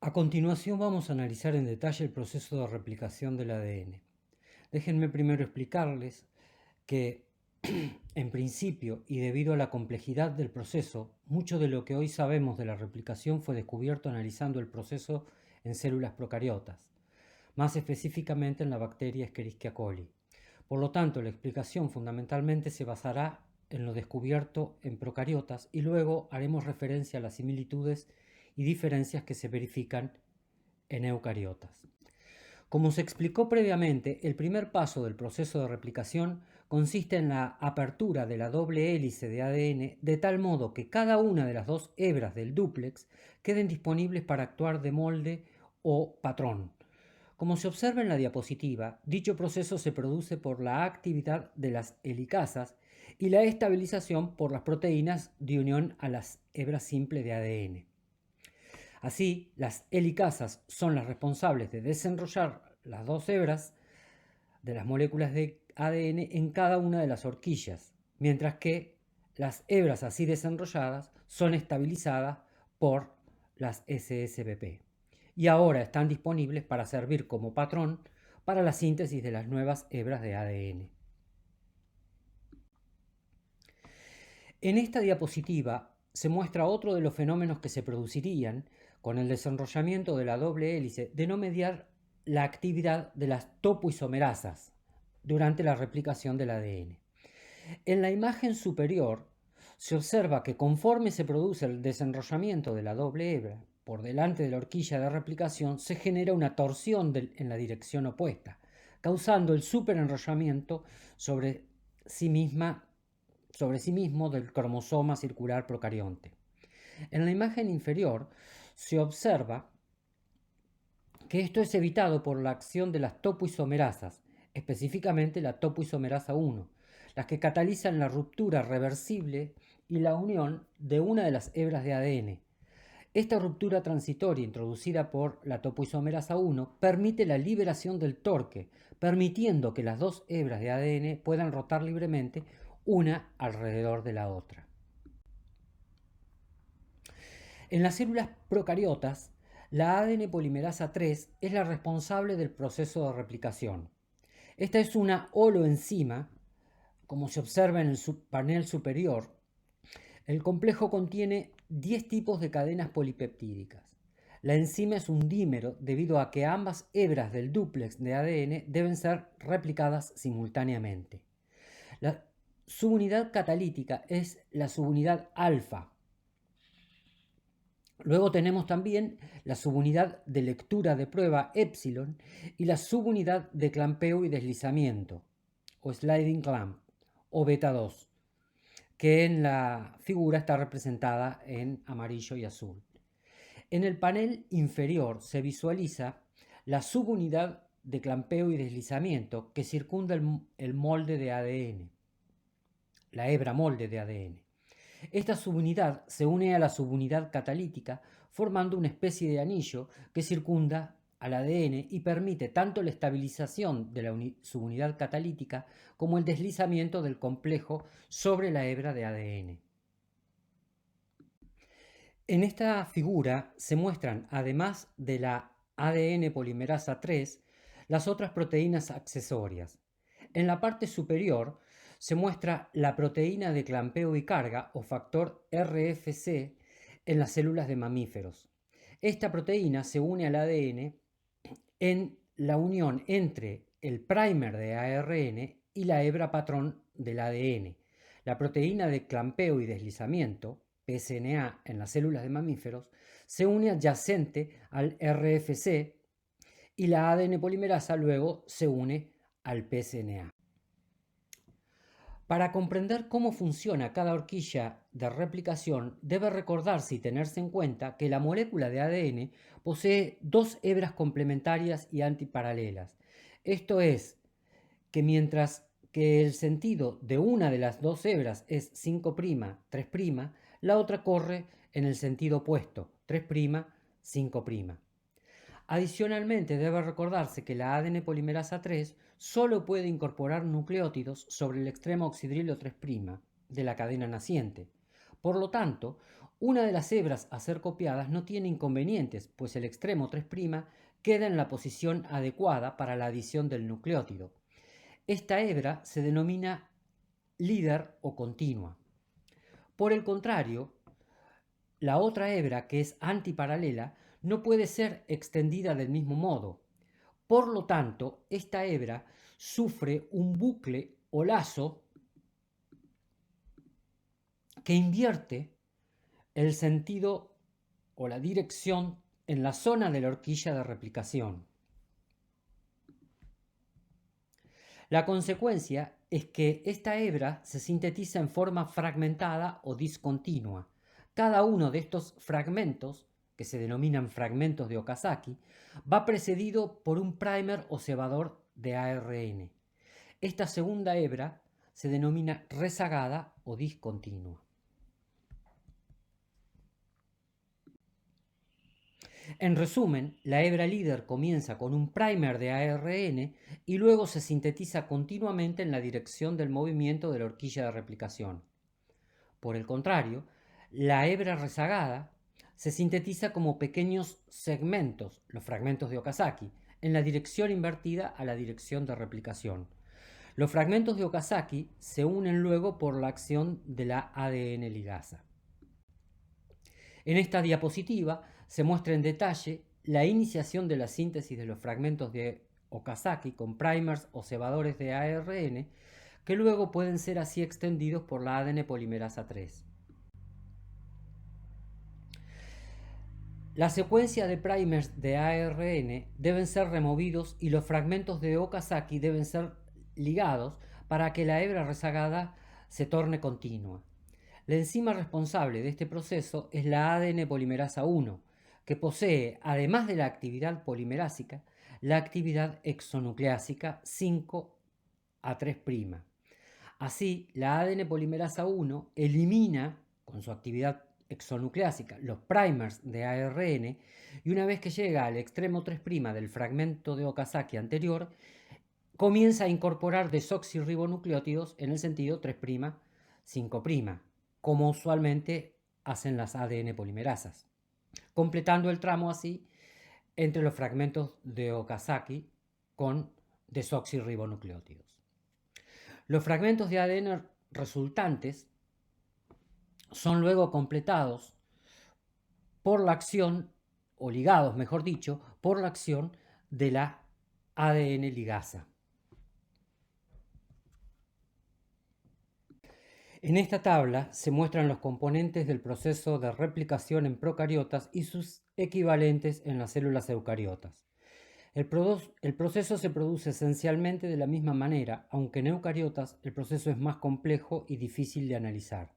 A continuación vamos a analizar en detalle el proceso de replicación del ADN. Déjenme primero explicarles que, en principio y debido a la complejidad del proceso, mucho de lo que hoy sabemos de la replicación fue descubierto analizando el proceso en células procariotas, más específicamente en la bacteria Escherichia coli. Por lo tanto, la explicación fundamentalmente se basará en lo descubierto en procariotas y luego haremos referencia a las similitudes y diferencias que se verifican en eucariotas. Como se explicó previamente, el primer paso del proceso de replicación consiste en la apertura de la doble hélice de ADN de tal modo que cada una de las dos hebras del dúplex queden disponibles para actuar de molde o patrón. Como se observa en la diapositiva, dicho proceso se produce por la actividad de las helicasas y la estabilización por las proteínas de unión a las hebras simples de ADN. Así, las helicasas son las responsables de desenrollar las dos hebras de las moléculas de ADN en cada una de las horquillas, mientras que las hebras así desenrolladas son estabilizadas por las SSBP y ahora están disponibles para servir como patrón para la síntesis de las nuevas hebras de ADN. En esta diapositiva se muestra otro de los fenómenos que se producirían con el desenrollamiento de la doble hélice de no mediar la actividad de las topoisomerasas durante la replicación del ADN. En la imagen superior se observa que conforme se produce el desenrollamiento de la doble hebra por delante de la horquilla de replicación, se genera una torsión en la dirección opuesta, causando el superenrollamiento sobre sí mismo del cromosoma circular procarionte. En la imagen inferior se observa que esto es evitado por la acción de las topoisomerasas, específicamente la topoisomerasa 1, las que catalizan la ruptura reversible y la unión de una de las hebras de ADN. Esta ruptura transitoria introducida por la topoisomerasa 1 permite la liberación del torque, permitiendo que las dos hebras de ADN puedan rotar libremente una alrededor de la otra. En las células procariotas, la ADN polimerasa 3 es la responsable del proceso de replicación. Esta es una holoenzima, como se observa en el panel superior. El complejo contiene 10 tipos de cadenas polipeptídicas. La enzima es un dímero debido a que ambas hebras del dúplex de ADN deben ser replicadas simultáneamente. La subunidad catalítica es la subunidad alfa. Luego tenemos también la subunidad de lectura de prueba epsilon y la subunidad de clampeo y deslizamiento, o sliding clamp, o beta 2, que en la figura está representada en amarillo y azul. En el panel inferior se visualiza la subunidad de clampeo y deslizamiento que circunda el molde de ADN, la hebra molde de ADN. Esta subunidad se une a la subunidad catalítica formando una especie de anillo que circunda al ADN y permite tanto la estabilización de la subunidad catalítica como el deslizamiento del complejo sobre la hebra de ADN. En esta figura se muestran, además de la ADN polimerasa 3, las otras proteínas accesorias. En la parte superior se muestra la proteína de clampeo y carga o factor RFC en las células de mamíferos. Esta proteína se une al ADN en la unión entre el primer de ARN y la hebra patrón del ADN. La proteína de clampeo y deslizamiento, PSNA, en las células de mamíferos, se une adyacente al RFC y la ADN polimerasa luego se une al PSNA. Para comprender cómo funciona cada horquilla de replicación, debe recordarse y tenerse en cuenta que la molécula de ADN posee dos hebras complementarias y antiparalelas. Esto es, que mientras que el sentido de una de las dos hebras es 5', 3', la otra corre en el sentido opuesto, 3', 5'. Adicionalmente, debe recordarse que la ADN polimerasa 3 solo puede incorporar nucleótidos sobre el extremo oxidrilo 3' de la cadena naciente. Por lo tanto, Una de las hebras a ser copiadas no tiene inconvenientes, pues el extremo 3' queda en la posición adecuada para la adición del nucleótido. Esta hebra se denomina líder o continua. Por el contrario, la otra hebra, que es antiparalela, no puede ser extendida del mismo modo. Por lo tanto, esta hebra sufre un bucle o lazo que invierte el sentido o la dirección en la zona de la horquilla de replicación. La consecuencia es que esta hebra se sintetiza en forma fragmentada o discontinua. Cada uno de estos fragmentos, que se denominan fragmentos de Okazaki, va precedido por un primer o cebador de ARN. Esta segunda hebra se denomina rezagada o discontinua. En resumen, la hebra líder comienza con un primer de ARN y luego se sintetiza continuamente en la dirección del movimiento de la horquilla de replicación. Por el contrario, la hebra rezagada se sintetiza como pequeños segmentos, los fragmentos de Okazaki, en la dirección invertida a la dirección de replicación. Los fragmentos de Okazaki se unen luego por la acción de la ADN ligasa. En esta diapositiva se muestra en detalle la iniciación de la síntesis de los fragmentos de Okazaki con primers o cebadores de ARN que luego pueden ser así extendidos por la ADN polimerasa 3. La secuencia de primers de ARN deben ser removidos y los fragmentos de Okazaki deben ser ligados para que la hebra rezagada se torne continua. La enzima responsable de este proceso es la ADN polimerasa 1, que posee, además de la actividad polimerásica, la actividad exonucleásica 5A3'. Así, la ADN polimerasa 1 elimina, con su actividad exonucleásica, los primers de ARN y una vez que llega al extremo 3' del fragmento de Okazaki anterior, comienza a incorporar desoxirribonucleótidos en el sentido 3', 5', como usualmente hacen las ADN polimerasas, completando el tramo así entre los fragmentos de Okazaki con desoxirribonucleótidos. Los fragmentos de ADN resultantes son luego completados por la acción, o ligados, mejor dicho, por la acción de la ADN ligasa. En esta tabla se muestran los componentes del proceso de replicación en procariotas y sus equivalentes en las células eucariotas. El proceso se produce esencialmente de la misma manera, aunque en eucariotas el proceso es más complejo y difícil de analizar.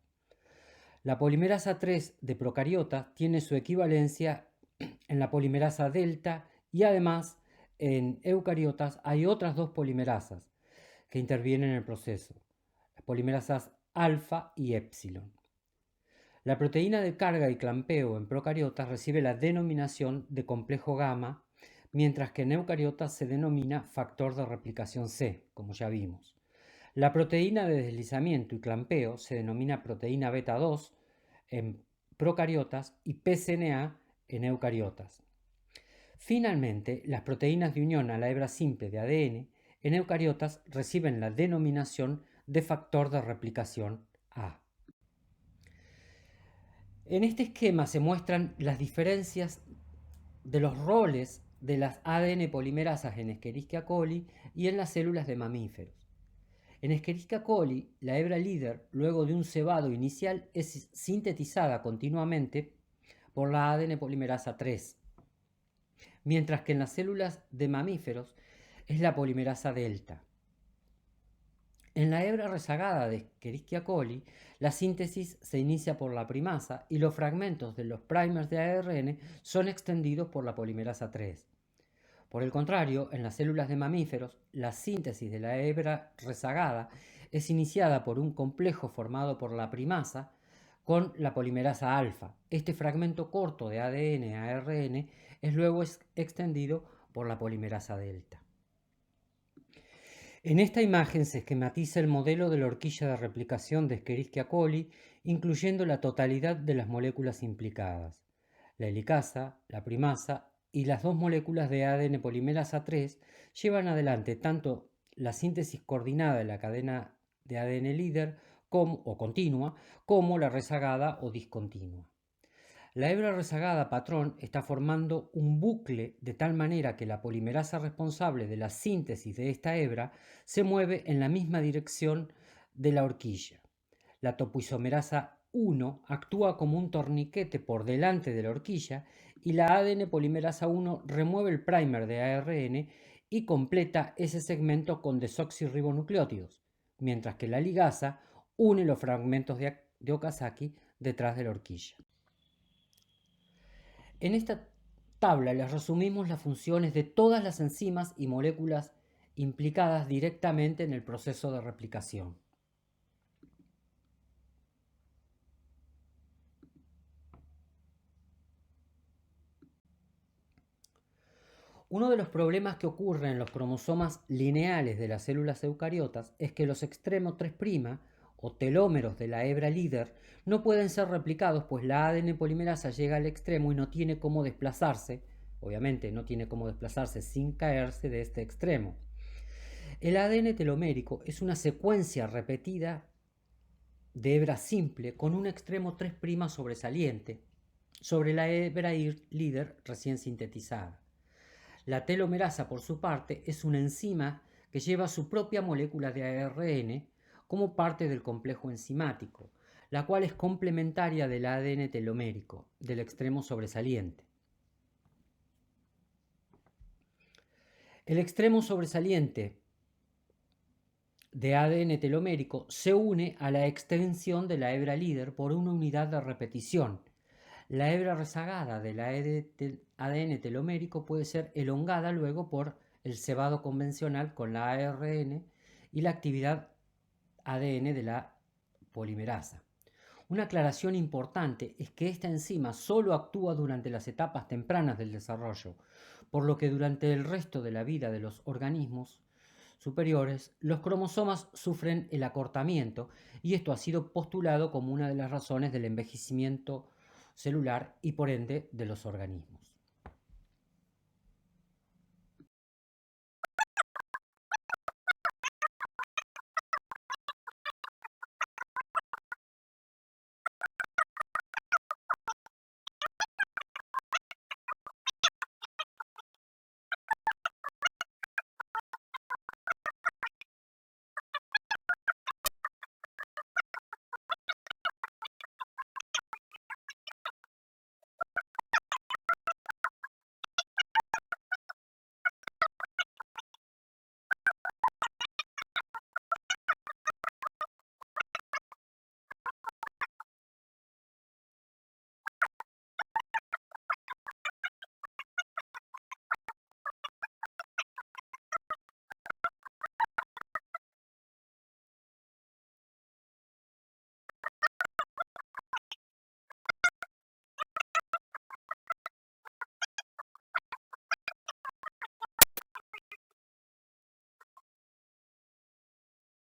La polimerasa 3 de procariota tiene su equivalencia en la polimerasa delta y además en eucariotas hay otras dos polimerasas que intervienen en el proceso, las polimerasas alfa y épsilon. La proteína de carga y clampeo en procariotas recibe la denominación de complejo gamma, mientras que en eucariotas se denomina factor de replicación C, como ya vimos. La proteína de deslizamiento y clampeo se denomina proteína beta 2 en procariotas y pCNA en eucariotas. Finalmente, las proteínas de unión a la hebra simple de ADN en eucariotas reciben la denominación de factor de replicación A. En este esquema se muestran las diferencias de los roles de las ADN polimerasas en Escherichia coli y en las células de mamíferos. En Escherichia coli, la hebra líder, luego de un cebado inicial, es sintetizada continuamente por la ADN polimerasa 3, mientras que en las células de mamíferos es la polimerasa delta. En la hebra rezagada de Escherichia coli, la síntesis se inicia por la primasa y los fragmentos de los primers de ARN son extendidos por la polimerasa 3. Por el contrario, en las células de mamíferos, la síntesis de la hebra rezagada es iniciada por un complejo formado por la primasa con la polimerasa alfa. Este fragmento corto de ADN a ARN es luego extendido por la polimerasa delta. En esta imagen se esquematiza el modelo de la horquilla de replicación de Escherichia coli incluyendo la totalidad de las moléculas implicadas. La helicasa, la primasa y las dos moléculas de ADN polimerasa 3 llevan adelante tanto la síntesis coordinada de la cadena de ADN líder o continua, como la rezagada o discontinua. La hebra rezagada patrón está formando un bucle de tal manera que la polimerasa responsable de la síntesis de esta hebra se mueve en la misma dirección de la horquilla. La topoisomerasa 1 actúa como un torniquete por delante de la horquilla y la ADN polimerasa 1 remueve el primer de ARN y completa ese segmento con desoxirribonucleótidos, mientras que la ligasa une los fragmentos de Okazaki detrás de la horquilla. En esta tabla les resumimos las funciones de todas las enzimas y moléculas implicadas directamente en el proceso de replicación. Uno de los problemas que ocurren en los cromosomas lineales de las células eucariotas es que los extremos 3' o telómeros de la hebra líder no pueden ser replicados, pues la ADN polimerasa llega al extremo y no tiene cómo desplazarse, obviamente no tiene cómo desplazarse sin caerse de este extremo. El ADN telomérico es una secuencia repetida de hebra simple con un extremo 3' sobresaliente sobre la hebra líder recién sintetizada. La telomerasa, por su parte, es una enzima que lleva su propia molécula de ARN como parte del complejo enzimático, la cual es complementaria del ADN telomérico, del extremo sobresaliente. El extremo sobresaliente de ADN telomérico se une a la extensión de la hebra líder por una unidad de repetición. La hebra rezagada del ADN telomérico puede ser elongada luego por el cebado convencional con la ARN y la actividad ADN de la polimerasa. Una aclaración importante es que esta enzima solo actúa durante las etapas tempranas del desarrollo, por lo que durante el resto de la vida de los organismos superiores, los cromosomas sufren el acortamiento, y esto ha sido postulado como una de las razones del envejecimiento celular y por ende de los organismos.